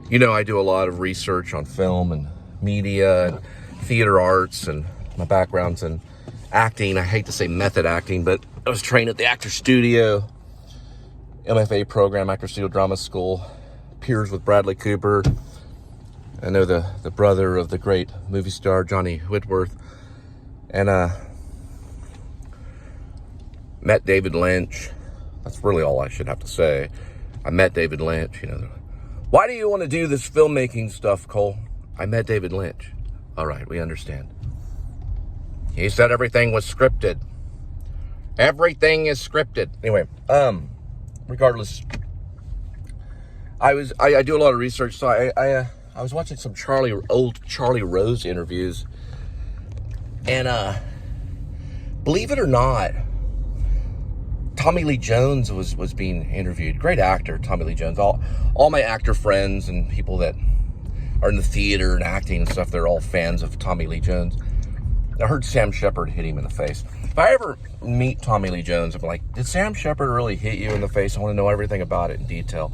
You know, I do a lot of research on film and media and theater arts, and my background's in acting. I hate to say method acting, but I was trained at the Actor Studio, MFA program, Actor Studio Drama School, peers with Bradley Cooper. I know the brother of the great movie star, Johnny Whitworth. And met David Lynch. That's really all I should have to say. I met David Lynch, you know. Why do you want to do this filmmaking stuff, Cole? I met David Lynch. All right, we understand. He said everything was scripted. Everything is scripted. Anyway, regardless, I do a lot of research, so I was watching some old Charlie Rose interviews, and believe it or not, Tommy Lee Jones was being interviewed. Great actor, Tommy Lee Jones. All my actor friends and people that are in the theater and acting and stuff, they're all fans of Tommy Lee Jones. I heard Sam Shepard hit him in the face. If I ever meet Tommy Lee Jones, I'm like, did Sam Shepard really hit you in the face? I want to know everything about it in detail.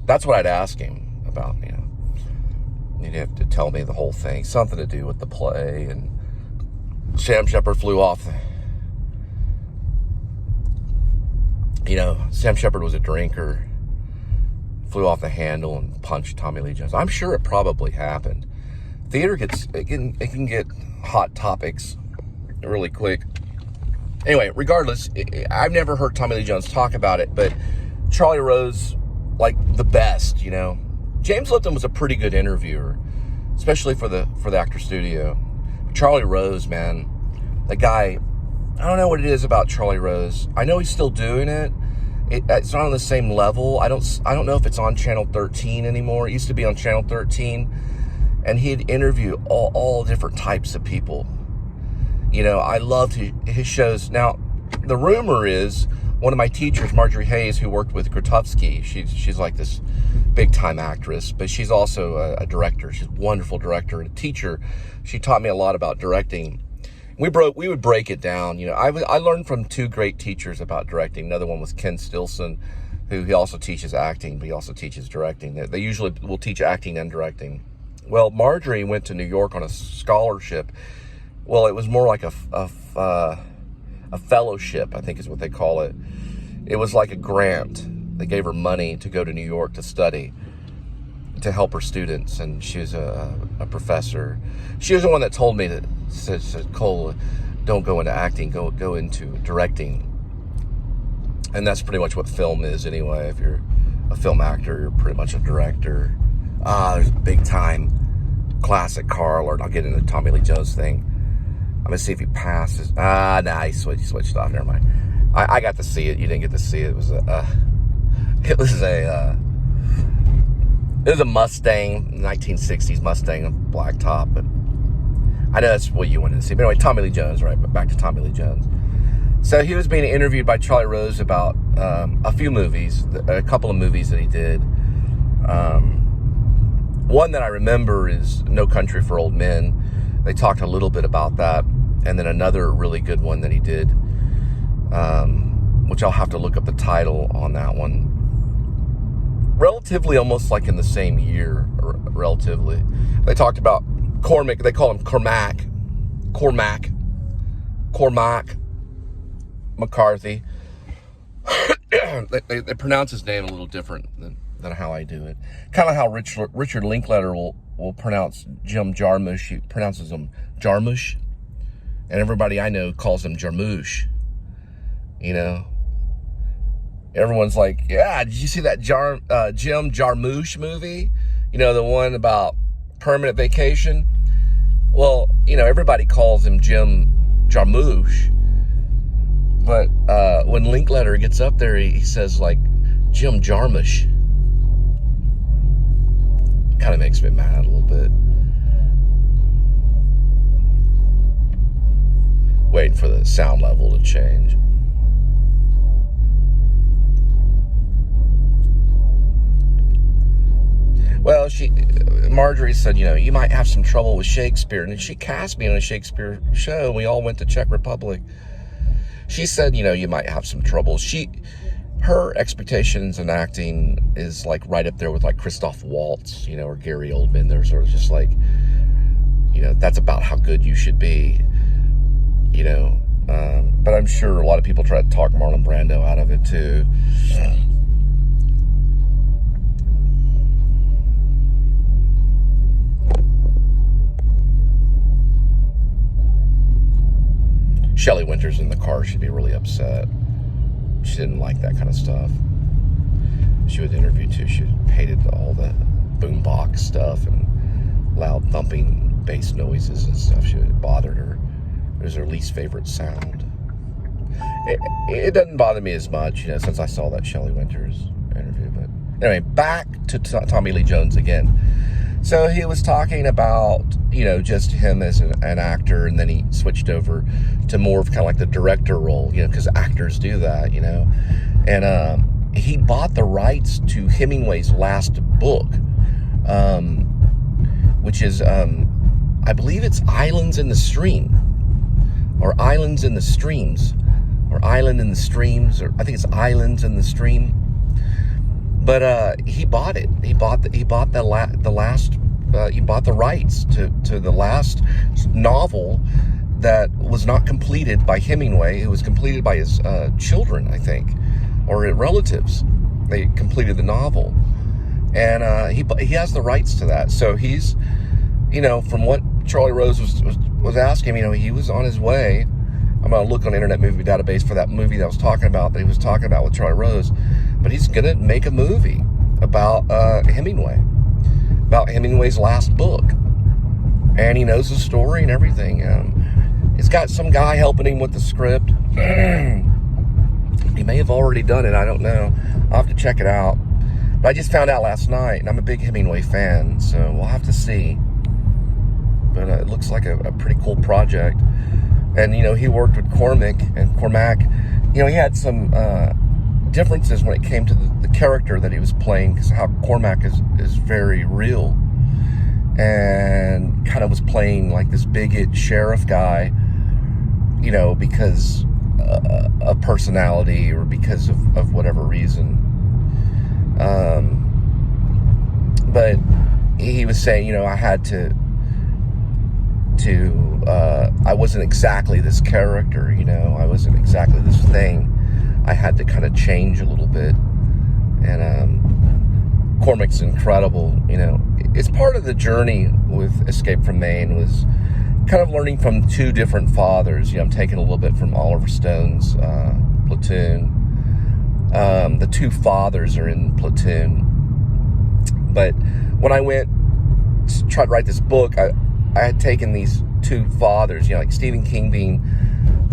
That's what I'd ask him about, you know. He'd have to tell me the whole thing. Something to do with the play. And Sam Shepard flew off. You know, Sam Shepard was a drinker. Flew off the handle and punched Tommy Lee Jones. I'm sure it probably happened. Theater it can get hot topics really quick. Anyway, regardless, I've never heard Tommy Lee Jones talk about it, but Charlie Rose, like the best, you know. James Lipton was a pretty good interviewer, especially for the Actor Studio. Charlie Rose, man, the guy, I don't know what it is about Charlie Rose. I know he's still doing it. It's not on the same level. I don't know if it's on Channel 13 anymore. It used to be on Channel 13, and he'd interview all different types of people. You know, I loved his shows. Now, the rumor is one of my teachers, Marjorie Hayes, who worked with Grotowski, she's like this big-time actress, but she's also a director. She's a wonderful director and a teacher. She taught me a lot about directing. We would break it down. You know, I learned from two great teachers about directing. Another one was Ken Stilson, who he also teaches acting, but he also teaches directing. They usually will teach acting and directing. Well, Marjorie went to New York on a scholarship. Well, it was more like a fellowship, I think is what they call it. It was like a grant. They gave her money to go to New York to study, to help her students, and she was a professor. She was the one that told me that, said, Cole, don't go into acting, go into directing. And that's pretty much what film is anyway. If you're a film actor, you're pretty much a director. There's a big time classic car alert. I'll get into the Tommy Lee Jones thing. I'm gonna see if he passes. Nah, he switched off. Never mind. I got to see it. You didn't get to see it. It was a Mustang, 1960s Mustang, black top. But I know that's what you wanted to see. But anyway, Tommy Lee Jones, right? But back to Tommy Lee Jones. So he was being interviewed by Charlie Rose about a few movies, a couple of movies that he did. One that I remember is No Country for Old Men. They talked a little bit about that. And then another really good one that he did, which I'll have to look up the title on that one. Relatively almost like in the same year, relatively. They talked about Cormac, they call him Cormac McCarthy. they pronounce his name a little different than how I do it. Kind of how Richard Linklater will pronounce Jim Jarmusch. He pronounces him Jarmusch. And everybody I know calls him Jarmusch. You know? Everyone's like, yeah, did you see that Jim Jarmusch movie? You know, the one about permanent vacation? Well, you know, everybody calls him Jim Jarmusch. But when Linklater gets up there, he says, like, Jim Jarmusch. Kind of makes me mad a little bit. Waiting for the sound level to change. Well, Marjorie said, you know, you might have some trouble with Shakespeare. And she cast me on a Shakespeare show. We all went to Czech Republic. She said, you know, you might have some trouble. her expectations in acting is like right up there with like Christoph Waltz, you know, or Gary Oldman. They're sort of just like, you know, that's about how good you should be, you know. But I'm sure a lot of people try to talk Marlon Brando out of it too. Shelley Winters in the car, she'd be really upset. She didn't like that kind of stuff. She was interviewed too. She hated all the boombox stuff and loud thumping bass noises and stuff. It bothered her. It was her least favorite sound. It doesn't bother me as much, you know, since I saw that Shelley Winters interview. But anyway, back to Tommy Lee Jones again. So he was talking about, you know, just him as an actor, and then he switched over to more of kind of like the director role, you know, because actors do that, you know. And he bought the rights to Hemingway's last book, which is, I believe it's Islands in the Stream, or Islands in the Streams, or Island in the Streams, or I think it's Islands in the Stream. But he bought it. He bought the rights to the last novel that was not completed by Hemingway. It was completed by his children, I think, or relatives. They completed the novel, and he has the rights to that. So he's, you know, from what Charlie Rose was asking, you know, he was on his way. I'm gonna look on Internet Movie Database for that movie that I was talking about, that he was talking about with Charlie Rose. But he's gonna make a movie about Hemingway, about Hemingway's last book, and he knows the story and everything. He's got some guy helping him with the script. He may have already done it, I don't know. I'll have to check it out. But I just found out last night, and I'm a big Hemingway fan, so we'll have to see. But it looks like a pretty cool project. And, you know, he worked with Cormac, you know, he had some differences when it came to the character that he was playing, because how Cormac is very real, and kind of was playing like this bigot sheriff guy, you know, because of personality or because of whatever reason. But he was saying, you know, I had to I wasn't exactly this character, you know, I wasn't exactly this thing. I had to kind of change a little bit. And Cormac's incredible, you know. It's part of the journey with Escape from Maine, was kind of learning from two different fathers. You know, I'm taking a little bit from Oliver Stone's Platoon. The two fathers are in Platoon. But when I went to try to write this book, I had taken these two fathers, you know, like Stephen King being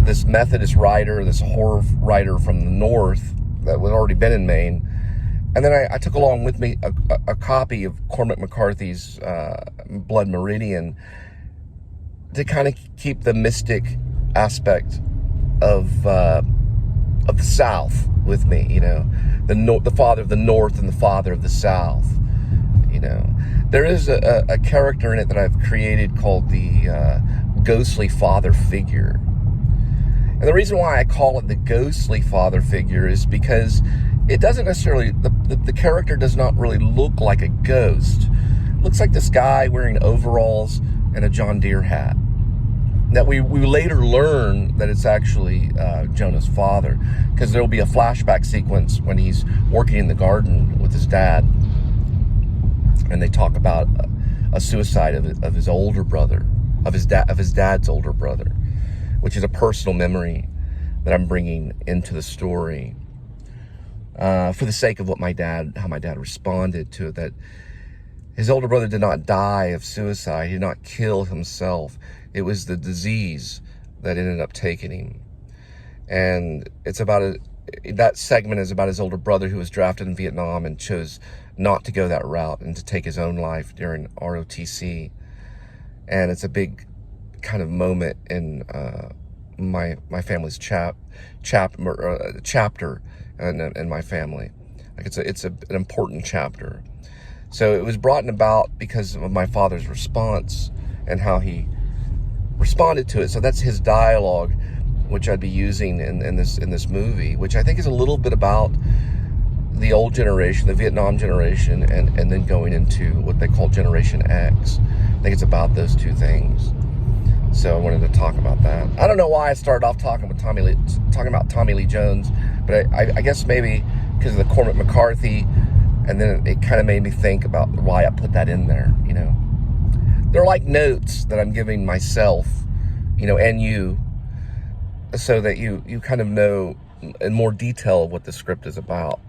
this Methodist writer, this horror writer from the North that had already been in Maine. And then I took along with me a copy of Cormac McCarthy's Blood Meridian to kind of keep the mystic aspect of the South with me, you know, the father of the North and the father of the South, you know. There is a character in it that I've created called the ghostly father figure. And the reason why I call it the ghostly father figure is because it doesn't necessarily, the character does not really look like a ghost. It looks like this guy wearing overalls and a John Deere hat. That we later learn that it's actually Jonah's father, because there will be a flashback sequence when he's working in the garden with his dad, and they talk about a suicide of his older brother, of his dad's older brother, which is a personal memory that I'm bringing into the story for the sake of how my dad responded to it. That his older brother did not die of suicide. He did not kill himself. It was the disease that ended up taking him. And it's about that segment is about his older brother who was drafted in Vietnam and chose not to go that route and to take his own life during ROTC. And it's a big kind of moment in my family's chapter in my family. Like it's an important chapter. So it was brought about because of my father's response and how he responded to it. So that's his dialogue. which I'd be using in this movie, which I think is a little bit about the old generation, the Vietnam generation, and then going into what they call Generation X. I think it's about those two things. So I wanted to talk about that. I don't know why I started off talking about Tommy Lee Jones, but I guess maybe because of the Cormac McCarthy, and then it kind of made me think about why I put that in there, you know. They're like notes that I'm giving myself, you know, and you, so that you kind of know in more detail what the script is about.